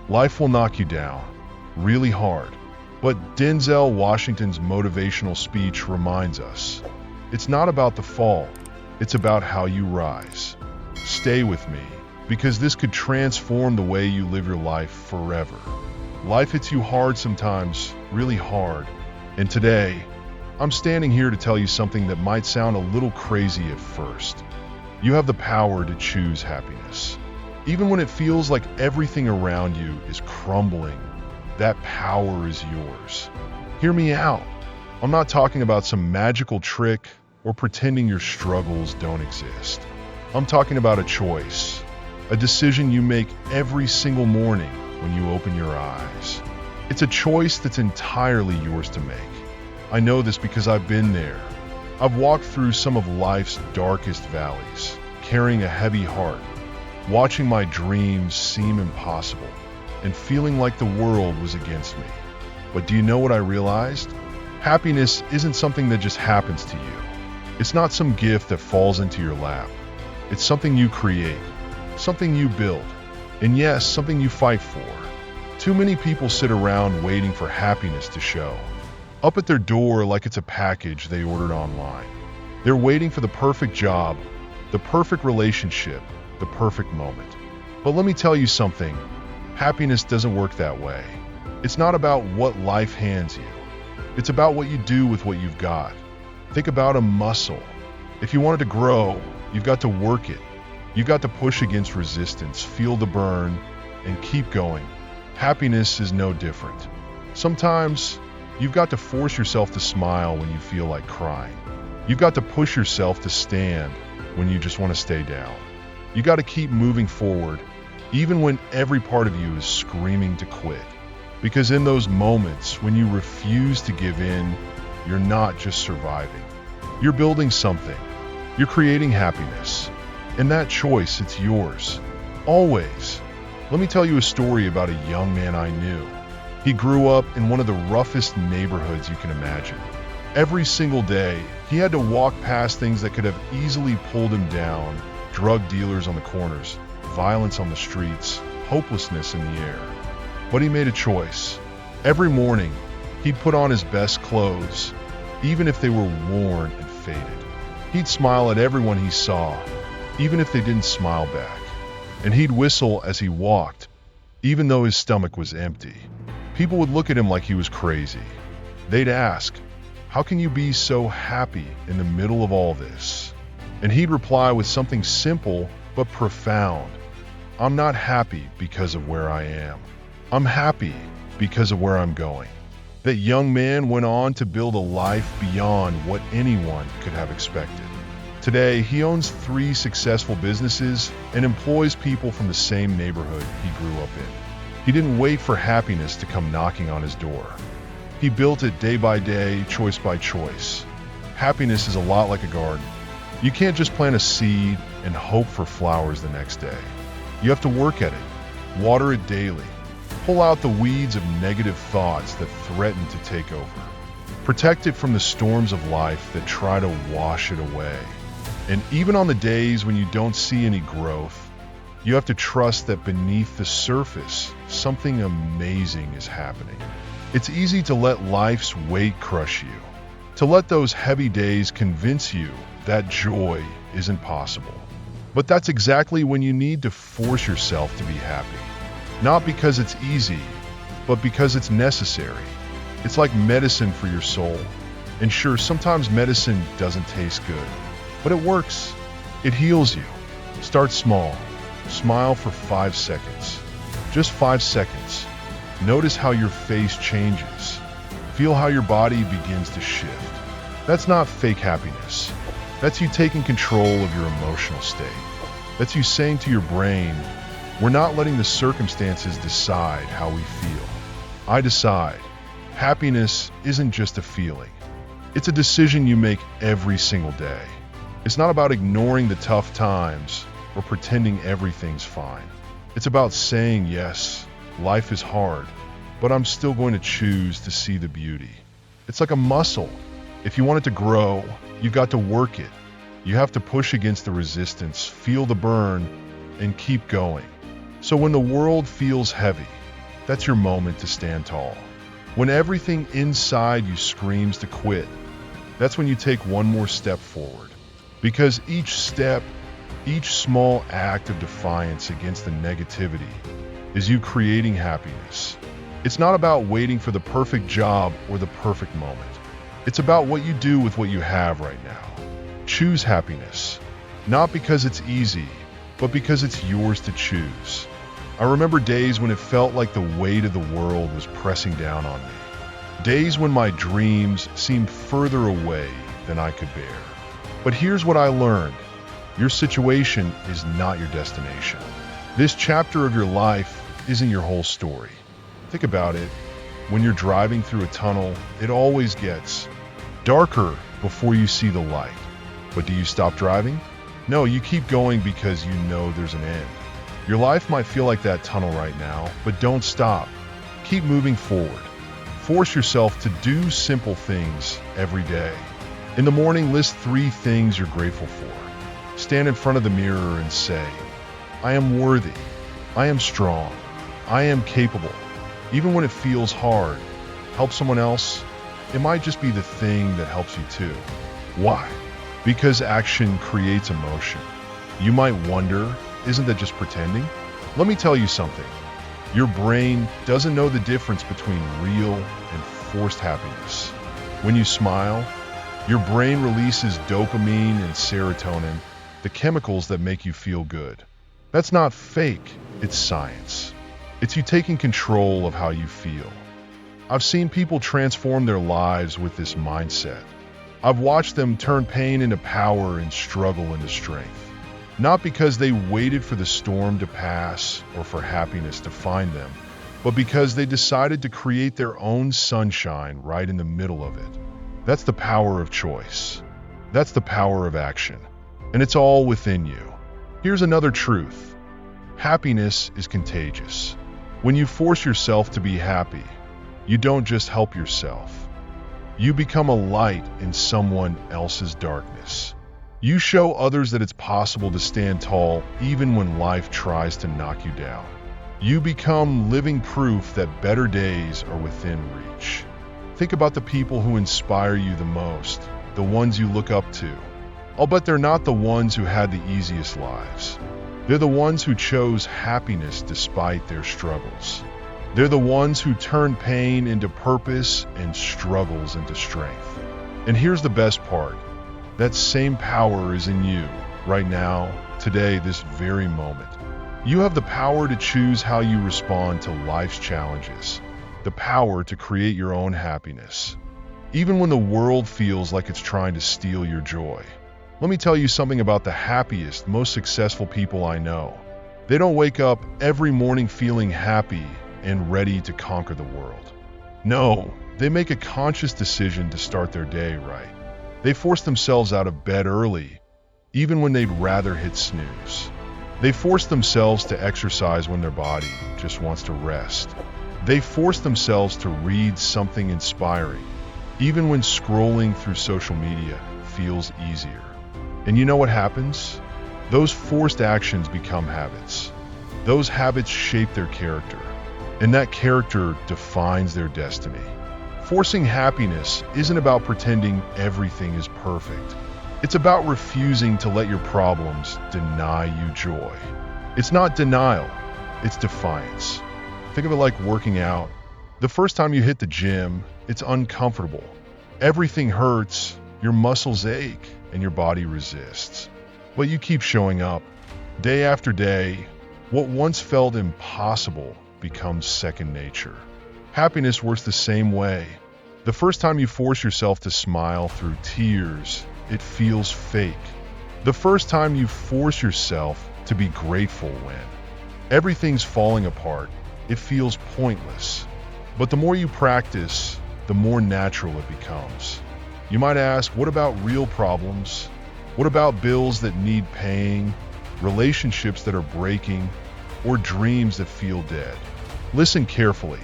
Life will knock you down, really hard. But Denzel Washington's motivational speech reminds us, it's not about the fall, it's about how you rise. Stay with me, because this could transform the way you live your life forever. Life hits you hard sometimes, really hard. And today, I'm standing here to tell you something that might sound a little crazy at first. You have the power to choose happiness. Even when it feels like everything around you is crumbling, that power is yours. Hear me out. I'm not talking about some magical trick or pretending your struggles don't exist. I'm talking about a choice, a decision you make every single morning when you open your eyes. It's a choice that's entirely yours to make. I know this because I've been there. I've walked through some of life's darkest valleys, carrying a heavy heart, watching my dreams seem impossible, and feeling like the world was against me. But do you know what I realized? Happiness isn't something that just happens to you. It's not some gift that falls into your lap. It's something you create, something you build, and yes, something you fight for. Too many people sit around waiting for happiness to show up at their door like it's a package they ordered online. They're waiting for the perfect job, the perfect relationship, the perfect moment. But let me tell you something, happiness doesn't work that way. It's not about what life hands you. It's about what you do with what you've got. Think about a muscle. If you want it to grow, you've got to work it. You've got to push against resistance, feel the burn, and keep going. Happiness is no different. Sometimes, you've got to force yourself to smile when you feel like crying. You've got to push yourself to stand when you just want to stay down. You got to keep moving forward, even when every part of you is screaming to quit. Because in those moments when you refuse to give in, you're not just surviving. You're building something. You're creating happiness. And that choice, it's yours. Always. Let me tell you a story about a young man I knew. He grew up in one of the roughest neighborhoods you can imagine. Every single day, he had to walk past things that could have easily pulled him down, drug dealers on the corners, violence on the streets, hopelessness in the air. But he made a choice. Every morning, he'd put on his best clothes, even if they were worn and faded. He'd smile at everyone he saw, even if they didn't smile back. And he'd whistle as he walked, even though his stomach was empty. People would look at him like he was crazy. They'd ask, "How can you be so happy in the middle of all this?" And he'd reply with something simple but profound. "I'm not happy because of where I am. I'm happy because of where I'm going." That young man went on to build a life beyond what anyone could have expected. Today, he owns 3 successful businesses and employs people from the same neighborhood he grew up in. He didn't wait for happiness to come knocking on his door. He built it day by day, choice by choice. Happiness is a lot like a garden. You can't just plant a seed and hope for flowers the next day. You have to work at it, water it daily, pull out the weeds of negative thoughts that threaten to take over. Protect it from the storms of life that try to wash it away. And even on the days when you don't see any growth, you have to trust that beneath the surface, something amazing is happening. It's easy to let life's weight crush you, to let those heavy days convince you that joy isn't possible. But that's exactly when you need to force yourself to be happy. Not because it's easy, but because it's necessary. It's like medicine for your soul. And sure, sometimes medicine doesn't taste good, but it works. It heals you. Start small. Smile for 5 seconds. Just 5 seconds. Notice how your face changes. Feel how your body begins to shift. That's not fake happiness. That's you taking control of your emotional state. That's you saying to your brain, we're not letting the circumstances decide how we feel. I decide. Happiness isn't just a feeling. It's a decision you make every single day. It's not about ignoring the tough times or pretending everything's fine. It's about saying, yes, life is hard, but I'm still going to choose to see the beauty. It's like a muscle. If you want it to grow, you've got to work it. You have to push against the resistance, feel the burn, and keep going. So when the world feels heavy, that's your moment to stand tall. When everything inside you screams to quit, that's when you take one more step forward. Because each step, each small act of defiance against the negativity is you creating happiness. It's not about waiting for the perfect job or the perfect moment. It's about what you do with what you have right now. Choose happiness, not because it's easy, but because it's yours to choose. I remember days when it felt like the weight of the world was pressing down on me. Days when my dreams seemed further away than I could bear. But here's what I learned. Your situation is not your destination. This chapter of your life isn't your whole story. Think about it. When you're driving through a tunnel, it always gets darker before you see the light. But do you stop driving? No, you keep going because you know there's an end. Your life might feel like that tunnel right now, but don't stop. Keep moving forward. Force yourself to do simple things every day. In the morning, list 3 things you're grateful for. Stand in front of the mirror and say, I am worthy. I am strong. I am capable. Even when it feels hard, help someone else. It might just be the thing that helps you too. Why? Because action creates emotion. You might wonder, isn't that just pretending? Let me tell you something. Your brain doesn't know the difference between real and forced happiness. When you smile, your brain releases dopamine and serotonin, the chemicals that make you feel good. That's not fake, it's science. It's you taking control of how you feel. I've seen people transform their lives with this mindset. I've watched them turn pain into power and struggle into strength. Not because they waited for the storm to pass or for happiness to find them, but because they decided to create their own sunshine right in the middle of it. That's the power of choice. That's the power of action. And it's all within you. Here's another truth. Happiness is contagious. When you force yourself to be happy, you don't just help yourself. You become a light in someone else's darkness. You show others that it's possible to stand tall even when life tries to knock you down. You become living proof that better days are within reach. Think about the people who inspire you the most, the ones you look up to. I'll bet they're not the ones who had the easiest lives. They're the ones who chose happiness despite their struggles. They're the ones who turned pain into purpose and struggles into strength. And here's the best part. That same power is in you, right now, today, this very moment. You have the power to choose how you respond to life's challenges, the power to create your own happiness, even when the world feels like it's trying to steal your joy. Let me tell you something about the happiest, most successful people I know. They don't wake up every morning feeling happy and ready to conquer the world. No, they make a conscious decision to start their day right. They force themselves out of bed early, even when they'd rather hit snooze. They force themselves to exercise when their body just wants to rest. They force themselves to read something inspiring, even when scrolling through social media feels easier. And you know what happens? Those forced actions become habits. Those habits shape their character, and that character defines their destiny. Forcing happiness isn't about pretending everything is perfect. It's about refusing to let your problems deny you joy. It's not denial, it's defiance. Think of it like working out. The first time you hit the gym, it's uncomfortable. Everything hurts, your muscles ache, and your body resists. But you keep showing up. Day after day, what once felt impossible becomes second nature. Happiness works the same way. The first time you force yourself to smile through tears, it feels fake. The first time you force yourself to be grateful when everything's falling apart, it feels pointless. But the more you practice, the more natural it becomes. You might ask, what about real problems? What about bills that need paying, relationships that are breaking, or dreams that feel dead? Listen carefully.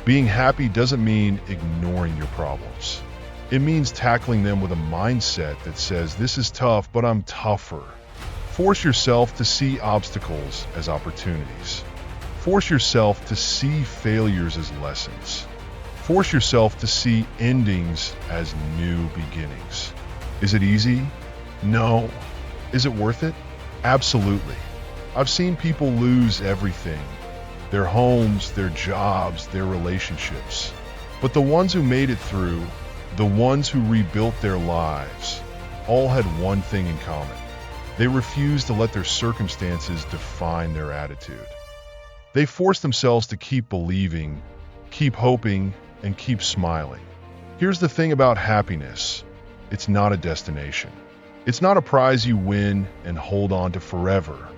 Being happy doesn't mean ignoring your problems. It means tackling them with a mindset that says, this is tough, but I'm tougher. Force yourself to see obstacles as opportunities. Force yourself to see failures as lessons. Force yourself to see endings as new beginnings. Is it easy? No. Is it worth it? Absolutely. I've seen people lose everything: their homes, their jobs, their relationships. But the ones who made it through, the ones who rebuilt their lives, all had one thing in common. They refused to let their circumstances define their attitude. They forced themselves to keep believing, keep hoping, and keep smiling. Here's the thing about happiness: it's not a destination. It's not a prize you win and hold on to forever.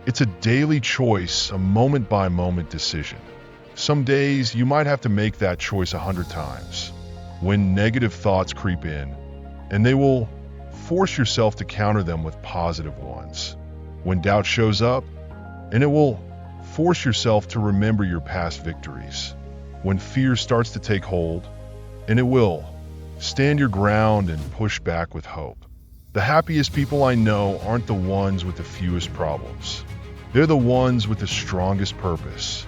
It's a daily choice, a moment-by-moment decision. Some days you might have to make that choice 100 times. When negative thoughts creep in, and they will, force yourself to counter them with positive ones. When doubt shows up, and it will, force yourself to remember your past victories. When fear starts to take hold, and it will, stand your ground and push back with hope. The happiest people I know aren't the ones with the fewest problems. They're the ones with the strongest purpose.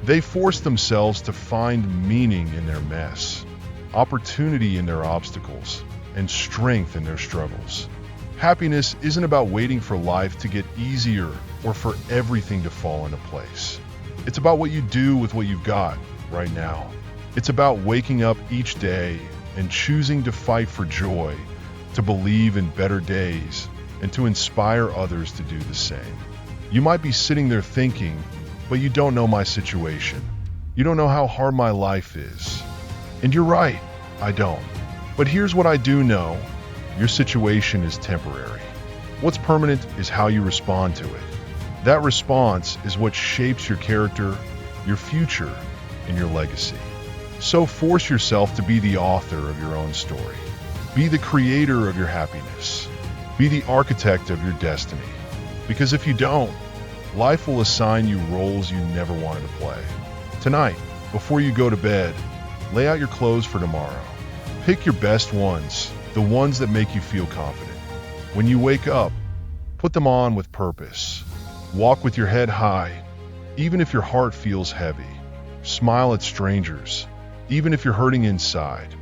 They force themselves to find meaning in their mess, opportunity in their obstacles, and strength in their struggles. Happiness isn't about waiting for life to get easier or for everything to fall into place. It's about what you do with what you've got right now. It's about waking up each day and choosing to fight for joy, to believe in better days, and to inspire others to do the same. You might be sitting there thinking, but you don't know my situation. You don't know how hard my life is. And you're right, I don't. But here's what I do know: your situation is temporary. What's permanent is how you respond to it. That response is what shapes your character, your future, and your legacy. So force yourself to be the author of your own story. Be the creator of your happiness. Be the architect of your destiny. Because if you don't, life will assign you roles you never wanted to play. Tonight, before you go to bed, lay out your clothes for tomorrow. Pick your best ones, the ones that make you feel confident. When you wake up, put them on with purpose. Walk with your head high, even if your heart feels heavy. Smile at strangers, even if you're hurting inside.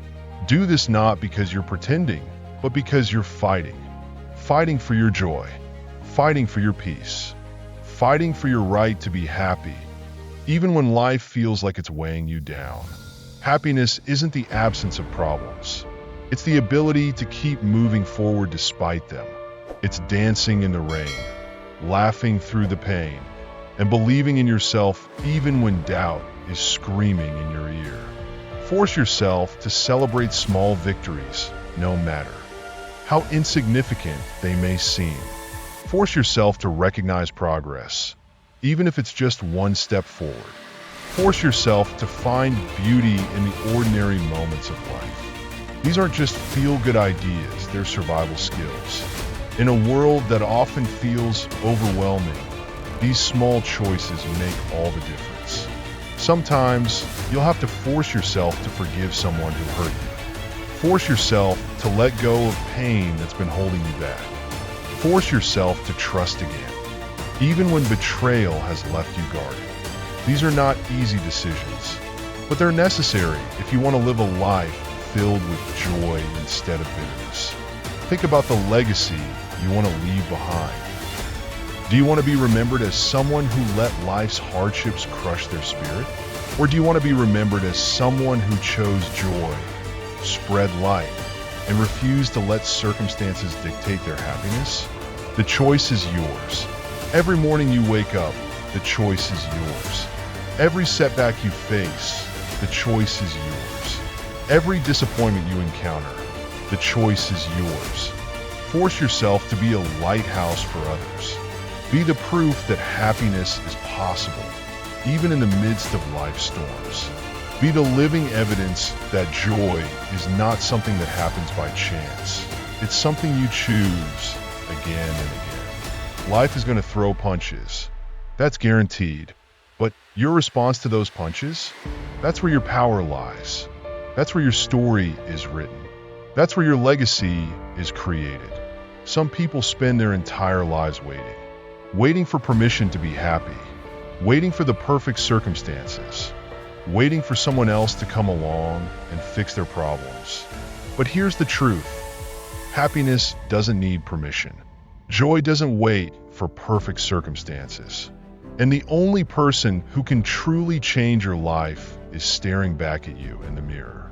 Do this not because you're pretending, but because you're fighting. Fighting for your joy, fighting for your peace, fighting for your right to be happy, even when life feels like it's weighing you down. Happiness isn't the absence of problems. It's the ability to keep moving forward despite them. It's dancing in the rain, laughing through the pain, and believing in yourself even when doubt is screaming in your ear. Force yourself to celebrate small victories, no matter how insignificant they may seem. Force yourself to recognize progress, even if it's just one step forward. Force yourself to find beauty in the ordinary moments of life. These aren't just feel-good ideas, they're survival skills. In a world that often feels overwhelming, these small choices make all the difference. Sometimes you'll have to force yourself to forgive someone who hurt you. Force yourself to let go of pain that's been holding you back. Force yourself to trust again, even when betrayal has left you guarded. These are not easy decisions, but they're necessary if you want to live a life filled with joy instead of bitterness. Think about the legacy you want to leave behind. Do you want to be remembered as someone who let life's hardships crush their spirit? Or do you want to be remembered as someone who chose joy, spread light, and refused to let circumstances dictate their happiness? The choice is yours. Every morning you wake up, the choice is yours. Every setback you face, the choice is yours. Every disappointment you encounter, the choice is yours. Force yourself to be a lighthouse for others. Be the proof that happiness is possible, even in the midst of life's storms. Be the living evidence that joy is not something that happens by chance. It's something you choose again and again. Life is going to throw punches. That's guaranteed. But your response to those punches, that's where your power lies. That's where your story is written. That's where your legacy is created. Some people spend their entire lives waiting for permission to be happy, waiting for the perfect circumstances, waiting for someone else to come along and fix their problems. But here's the truth. Happiness doesn't need permission. Joy doesn't wait for perfect circumstances. And the only person who can truly change your life is staring back at you in the mirror.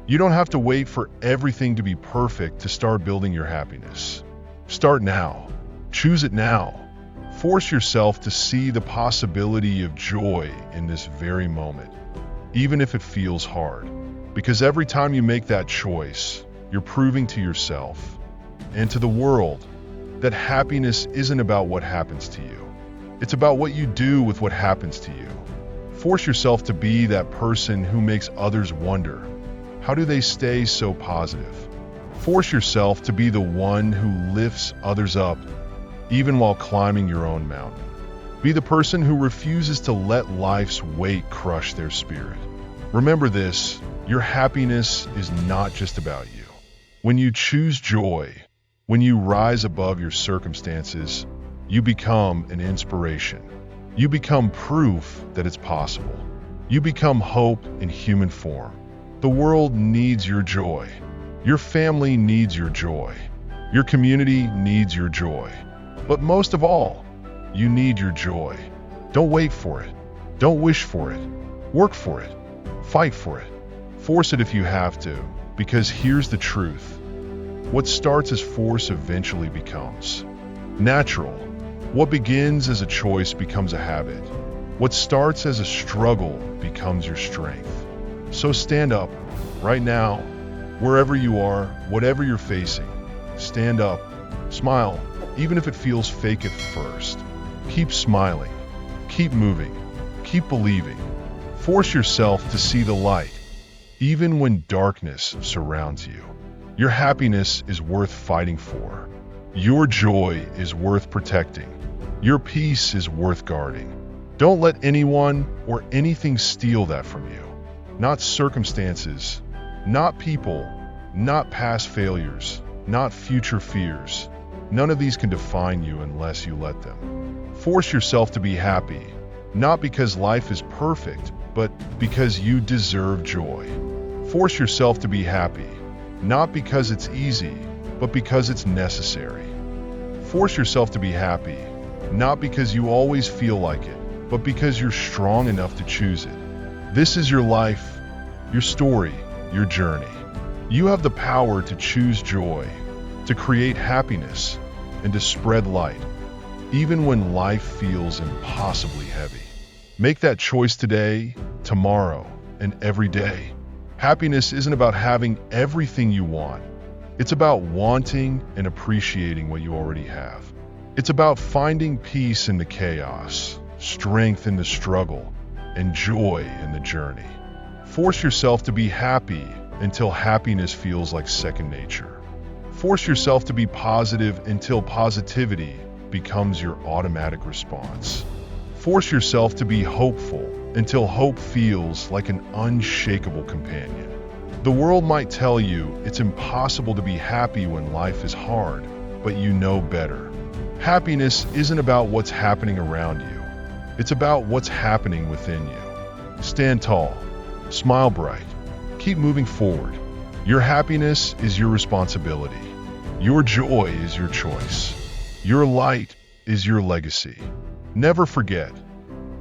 You don't have to wait for everything to be perfect to start building your happiness. Start now. Choose it now. Force yourself to see the possibility of joy in this very moment, even if it feels hard. Because every time you make that choice, you're proving to yourself and to the world that happiness isn't about what happens to you. It's about what you do with what happens to you. Force yourself to be that person who makes others wonder, how do they stay so positive? Force yourself to be the one who lifts others up, even while climbing your own mountain. Be the person who refuses to let life's weight crush their spirit. Remember this, your happiness is not just about you. When you choose joy, when you rise above your circumstances, you become an inspiration. You become proof that it's possible. You become hope in human form. The world needs your joy. Your family needs your joy. Your community needs your joy. But most of all, you need your joy. Don't wait for it. Don't wish for it. Work for it. Fight for it. Force it if you have to, because here's the truth. What starts as force eventually becomes natural. What begins as a choice becomes a habit. What starts as a struggle becomes your strength. So stand up right now, wherever you are, whatever you're facing. Stand up, smile, even if it feels fake at first. Keep smiling, keep moving, keep believing. Force yourself to see the light, even when darkness surrounds you. Your happiness is worth fighting for. Your joy is worth protecting. Your peace is worth guarding. Don't let anyone or anything steal that from you. Not circumstances, not people, not past failures, not future fears. None of these can define you unless you let them. Force yourself to be happy, not because life is perfect, but because you deserve joy. Force yourself to be happy, not because it's easy, but because it's necessary. Force yourself to be happy, not because you always feel like it, but because you're strong enough to choose it. This is your life, your story, your journey. You have the power to choose joy, to create happiness, and to spread light, even when life feels impossibly heavy. Make that choice today, tomorrow, and every day. Happiness isn't about having everything you want. It's about wanting and appreciating what you already have. It's about finding peace in the chaos, strength in the struggle, and joy in the journey. Force yourself to be happy until happiness feels like second nature. Force yourself to be positive until positivity becomes your automatic response. Force yourself to be hopeful until hope feels like an unshakable companion. The world might tell you it's impossible to be happy when life is hard, but you know better. Happiness isn't about what's happening around you. It's about what's happening within you. Stand tall, smile bright, keep moving forward. Your happiness is your responsibility. Your joy is your choice. Your light is your legacy. Never forget,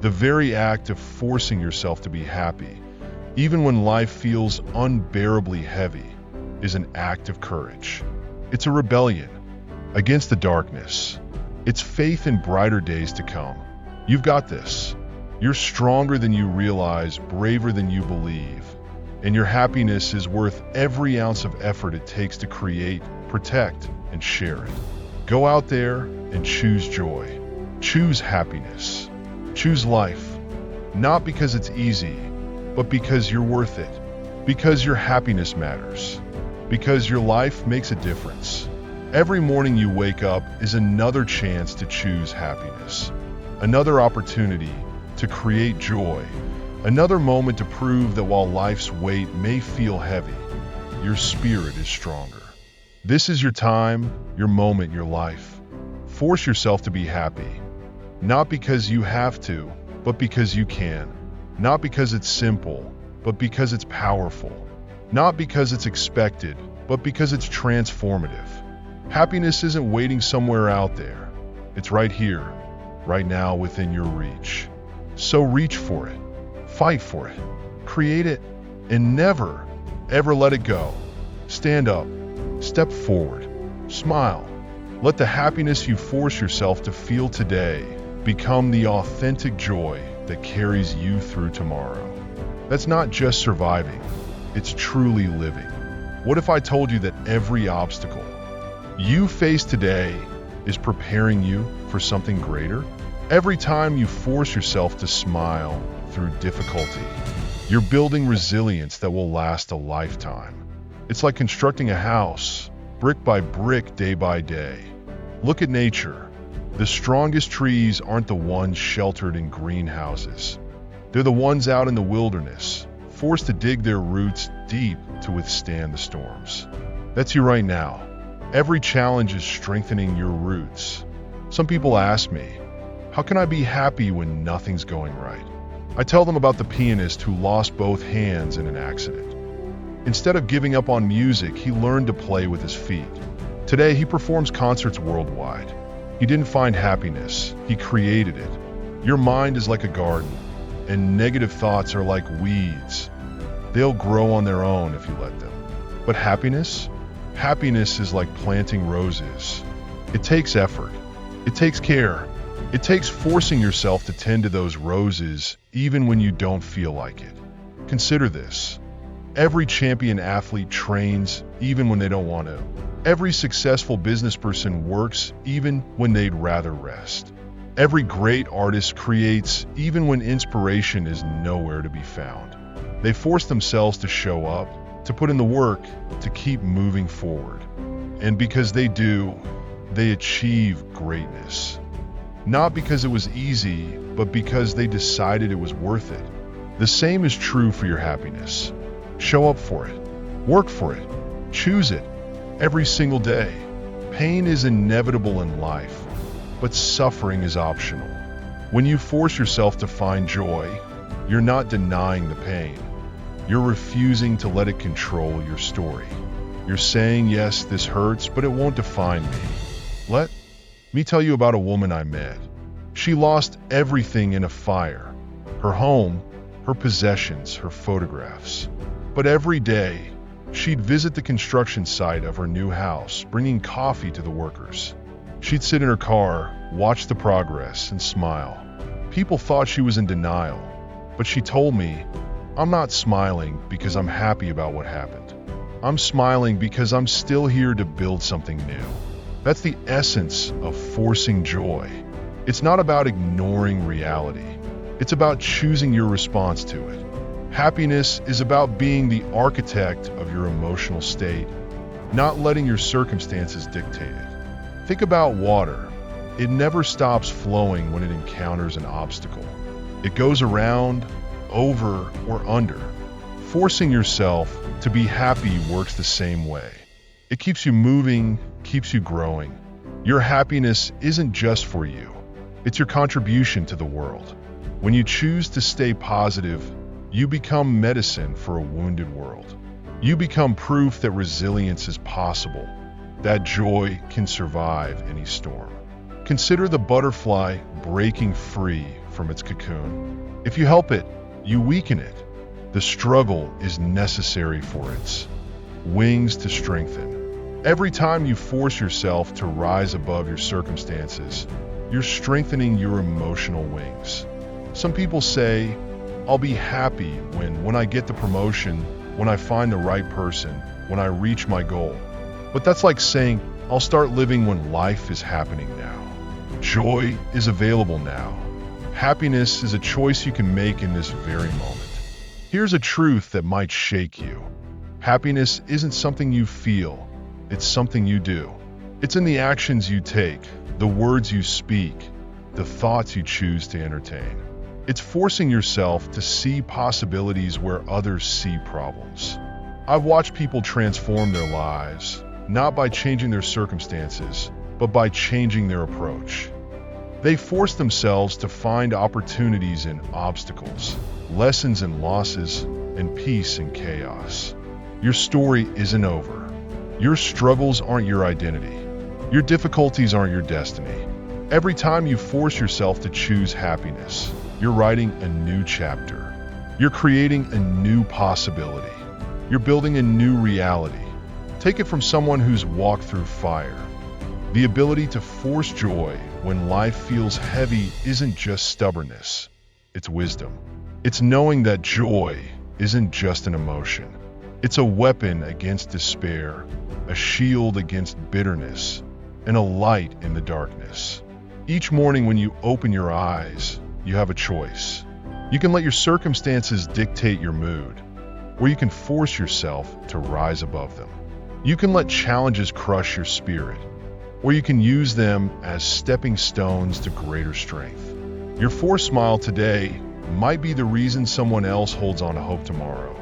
the very act of forcing yourself to be happy, even when life feels unbearably heavy, is an act of courage. It's a rebellion against the darkness. It's faith in brighter days to come. You've got this. You're stronger than you realize, braver than you believe, and your happiness is worth every ounce of effort it takes to create, protect, and share it. Go out there and choose joy. Choose happiness. Choose life. Not because it's easy, but because you're worth it. Because your happiness matters. Because your life makes a difference. Every morning you wake up is another chance to choose happiness. Another opportunity to create joy. Another moment to prove that while life's weight may feel heavy, your spirit is stronger. This is your time, your moment, your life. Force yourself to be happy. Not because you have to, but because you can. Not because it's simple, but because it's powerful. Not because it's expected, but because it's transformative. Happiness isn't waiting somewhere out there. It's right here, right now within your reach. So reach for it, fight for it, create it, and never, ever let it go. Stand up, step forward, smile. Let the happiness you force yourself to feel today become the authentic joy that carries you through tomorrow. That's not just surviving, it's truly living. What if I told you that every obstacle you face today is preparing you for something greater? Every time you force yourself to smile through difficulty, you're building resilience that will last a lifetime. It's like constructing a house, brick by brick, day by day. Look at nature. The strongest trees aren't the ones sheltered in greenhouses. They're the ones out in the wilderness, forced to dig their roots deep to withstand the storms. That's you right now. Every challenge is strengthening your roots. Some people ask me, how can I be happy when nothing's going right? I tell them about the pianist who lost both hands in an accident. Instead of giving up on music, he learned to play with his feet. Today, he performs concerts worldwide. He didn't find happiness, he created it. Your mind is like a garden, and negative thoughts are like weeds. They'll grow on their own if you let them. But happiness? Happiness is like planting roses. It takes effort. It takes care. It takes forcing yourself to tend to those roses even when you don't feel like it. Consider this. Every champion athlete trains even when they don't want to. Every successful business person works even when they'd rather rest. Every great artist creates even when inspiration is nowhere to be found. They force themselves to show up, to put in the work, to keep moving forward. And because they do, they achieve greatness. Not because it was easy, but because they decided it was worth it. The same is true for your happiness. Show up for it. Work for it. Choose it. Every single day. Pain is inevitable in life, but suffering is optional. When you force yourself to find joy, you're not denying the pain. You're refusing to let it control your story. You're saying, yes, this hurts, but it won't define me. Let me tell you about a woman I met. She lost everything in a fire. Her home, her possessions, her photographs. But every day, she'd visit the construction site of her new house, bringing coffee to the workers. She'd sit in her car, watch the progress, and smile. People thought she was in denial, but she told me, I'm not smiling because I'm happy about what happened. I'm smiling because I'm still here to build something new. That's the essence of forcing joy. It's not about ignoring reality. It's about choosing your response to it. Happiness is about being the architect of your emotional state, not letting your circumstances dictate it. Think about water. It never stops flowing when it encounters an obstacle. It goes around, over, or under. Forcing yourself to be happy works the same way. It keeps you moving, keeps you growing. Your happiness isn't just for you. It's your contribution to the world. When you choose to stay positive, you become medicine for a wounded world. You become proof that resilience is possible, that joy can survive any storm. Consider the butterfly breaking free from its cocoon. If you help it, you weaken it. The struggle is necessary for its wings to strengthen. Every time you force yourself to rise above your circumstances, you're strengthening your emotional wings. Some people say, I'll be happy when I get the promotion, when I find the right person, when I reach my goal. But that's like saying, I'll start living when life is happening now. Joy is available now. Happiness is a choice you can make in this very moment. Here's a truth that might shake you. Happiness isn't something you feel, it's something you do. It's in the actions you take, the words you speak, the thoughts you choose to entertain. It's forcing yourself to see possibilities where others see problems. I've watched people transform their lives, not by changing their circumstances, but by changing their approach. They force themselves to find opportunities in obstacles, lessons in losses, and peace in chaos. Your story isn't over. Your struggles aren't your identity. Your difficulties aren't your destiny. Every time you force yourself to choose happiness, you're writing a new chapter. You're creating a new possibility. You're building a new reality. Take it from someone who's walked through fire. The ability to force joy when life feels heavy isn't just stubbornness, it's wisdom. It's knowing that joy isn't just an emotion. It's a weapon against despair, a shield against bitterness, and a light in the darkness. Each morning when you open your eyes, you have a choice. You can let your circumstances dictate your mood, or you can force yourself to rise above them. You can let challenges crush your spirit, or you can use them as stepping stones to greater strength. Your forced smile today might be the reason someone else holds on to hope tomorrow.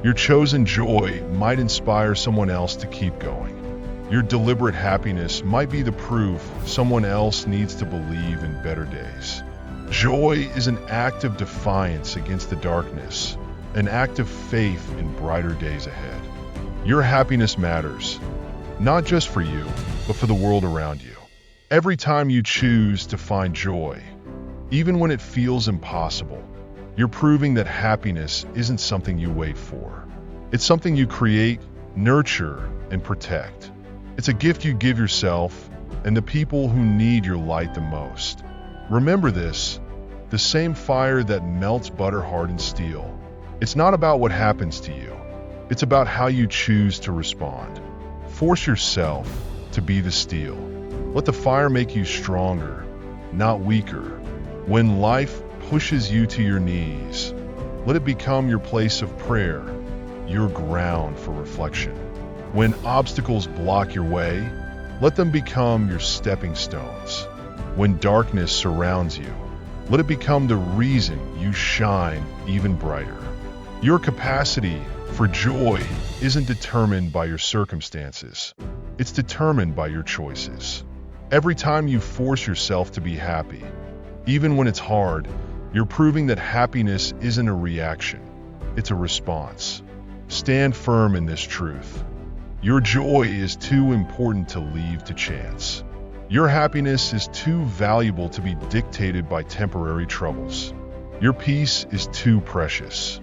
Your chosen joy might inspire someone else to keep going. Your deliberate happiness might be the proof someone else needs to believe in better days. Joy is an act of defiance against the darkness, an act of faith in brighter days ahead. Your happiness matters, not just for you, but for the world around you. Every time you choose to find joy, even when it feels impossible, you're proving that happiness isn't something you wait for. It's something you create, nurture, and protect. It's a gift you give yourself and the people who need your light the most. Remember this, the same fire that melts butter-hardened steel. It's not about what happens to you. It's about how you choose to respond. Force yourself to be the steel. Let the fire make you stronger, not weaker. When life pushes you to your knees, let it become your place of prayer, your ground for reflection. When obstacles block your way, let them become your stepping stones. When darkness surrounds you, let it become the reason you shine even brighter. Your capacity for joy isn't determined by your circumstances. It's determined by your choices. Every time you force yourself to be happy, even when it's hard, you're proving that happiness isn't a reaction, it's a response. Stand firm in this truth. Your joy is too important to leave to chance. Your happiness is too valuable to be dictated by temporary troubles. Your peace is too precious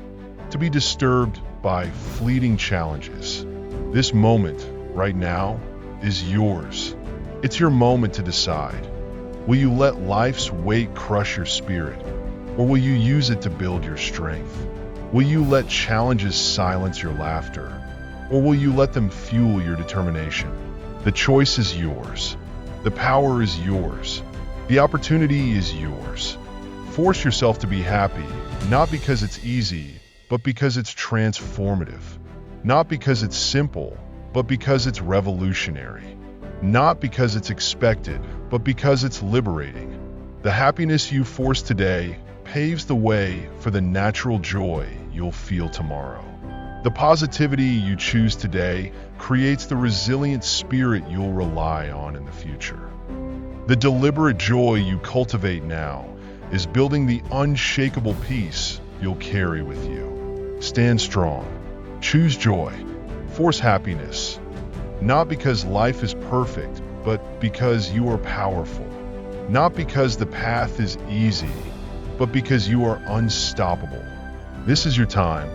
to be disturbed by fleeting challenges. This moment, right now, is yours. It's your moment to decide. Will you let life's weight crush your spirit, or will you use it to build your strength? Will you let challenges silence your laughter, or will you let them fuel your determination? The choice is yours. The power is yours. The opportunity is yours. Force yourself to be happy, not because it's easy, but because it's transformative. Not because it's simple, but because it's revolutionary. Not because it's expected, but because it's liberating. The happiness you force today paves the way for the natural joy you'll feel tomorrow. The positivity you choose today creates the resilient spirit you'll rely on in the future. The deliberate joy you cultivate now is building the unshakable peace you'll carry with you. Stand strong. Choose joy. Force happiness. Not because life is perfect, but because you are powerful. Not because the path is easy, but because you are unstoppable. This is your time.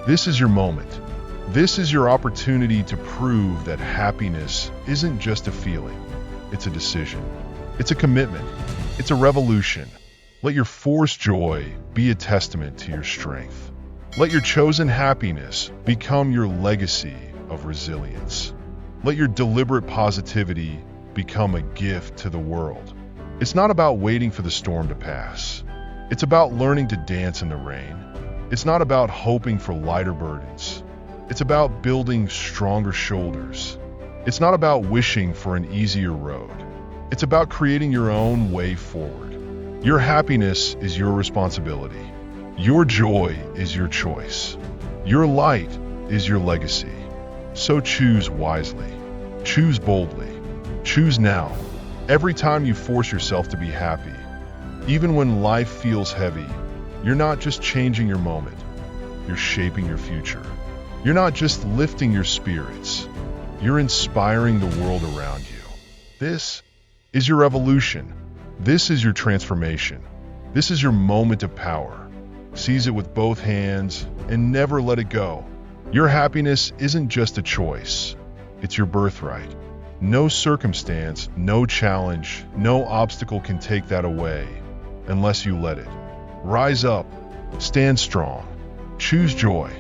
This is your moment. This is your opportunity to prove that happiness isn't just a feeling. It's a decision. It's a commitment. It's a revolution. Let your forced joy be a testament to your strength. Let your chosen happiness become your legacy of resilience. Let your deliberate positivity become a gift to the world. It's not about waiting for the storm to pass. It's about learning to dance in the rain. It's not about hoping for lighter burdens. It's about building stronger shoulders. It's not about wishing for an easier road. It's about creating your own way forward. Your happiness is your responsibility. Your joy is your choice. Your light is your legacy. So choose wisely. Choose boldly. Choose now. Every time you force yourself to be happy, Even when life feels heavy, you're not just changing your moment, you're shaping your future. You're not just lifting your spirits, you're inspiring the world around you. This is your evolution. This is your transformation. This is your moment of power. Seize it with both hands and never let it go. Your happiness isn't just a choice, it's your birthright. No circumstance, no challenge, no obstacle can take that away unless you let it. Rise up, stand strong, choose joy.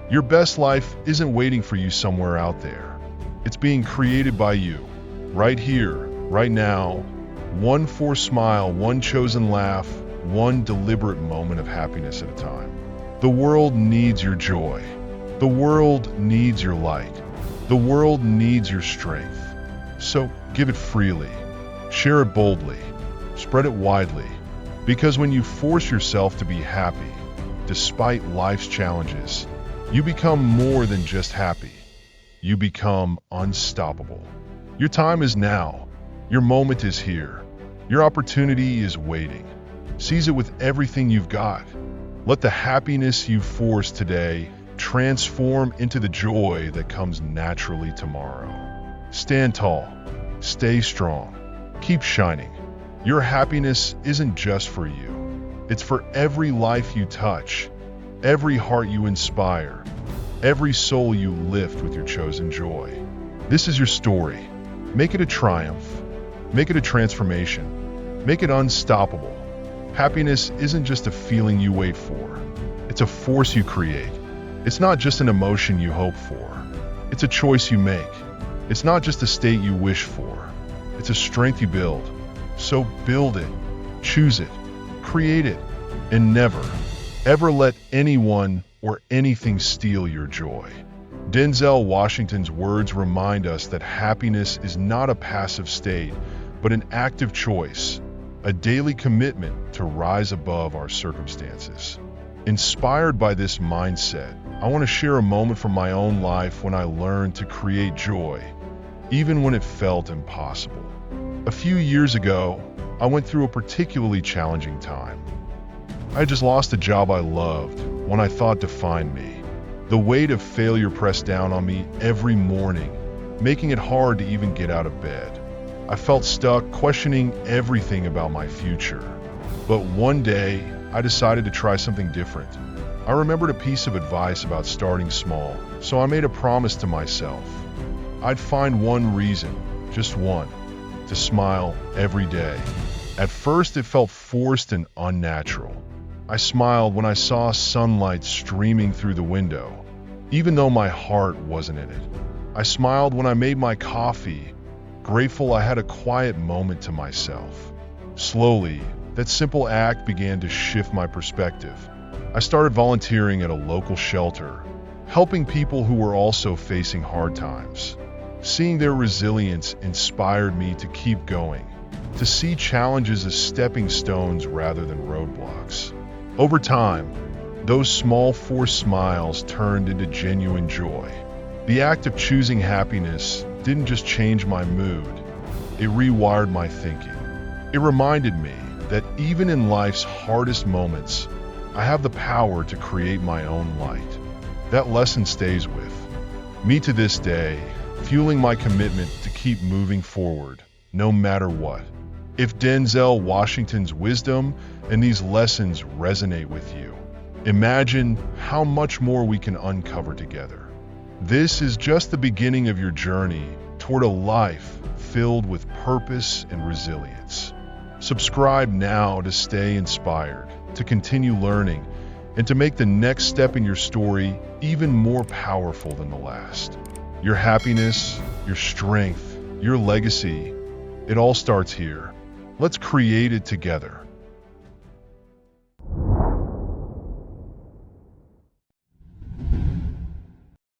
Your best life isn't waiting for you somewhere out there. It's being created by you, right here, right now. One forced smile, one chosen laugh, one deliberate moment of happiness at a time. The world needs your joy. The world needs your light. The world needs your strength. So give it freely. Share it boldly. Spread it widely. Because when you force yourself to be happy, despite life's challenges, you become more than just happy. You become unstoppable. Your time is now. Your moment is here. Your opportunity is waiting. Seize it with everything you've got. Let the happiness you force today transform into the joy that comes naturally tomorrow. Stand tall. Stay strong. Keep shining. Your happiness isn't just for you. It's for every life you touch, every heart you inspire, every soul you lift with your chosen joy. This is your story. Make it a triumph. Make it a transformation. Make it unstoppable. Happiness isn't just a feeling you wait for. It's a force you create. It's not just an emotion you hope for. It's a choice you make. It's not just a state you wish for. It's a strength you build. So build it, choose it, create it, and never, ever let anyone or anything steal your joy. Denzel Washington's words remind us that happiness is not a passive state, but an active choice, a daily commitment to rise above our circumstances. Inspired by this mindset, I want to share a moment from my own life when I learned to create joy, even when it felt impossible. A few years ago, I went through a particularly challenging time. I had just lost a job I loved, one I thought defined me. The weight of failure pressed down on me every morning, making it hard to even get out of bed. I felt stuck, questioning everything about my future. But one day, I decided to try something different. I remembered a piece of advice about starting small, so I made a promise to myself. I'd find one reason, just one, to smile every day. At first, it felt forced and unnatural. I smiled when I saw sunlight streaming through the window, even though my heart wasn't in it. I smiled when I made my coffee, grateful I had a quiet moment to myself. Slowly, that simple act began to shift my perspective. I started volunteering at a local shelter, helping people who were also facing hard times. Seeing their resilience inspired me to keep going, to see challenges as stepping stones rather than roadblocks. Over time, those small forced smiles turned into genuine joy. The act of choosing happiness didn't just change my mood, it rewired my thinking. It reminded me that even in life's hardest moments, I have the power to create my own light. That lesson stays with me to this day, fueling my commitment to keep moving forward, no matter what. If Denzel Washington's wisdom and these lessons resonate with you, imagine how much more we can uncover together. This is just the beginning of your journey toward a life filled with purpose and resilience. Subscribe now to stay inspired, to continue learning, and to make the next step in your story even more powerful than the last. Your happiness, your strength, your legacy, it all starts here. Let's create it together.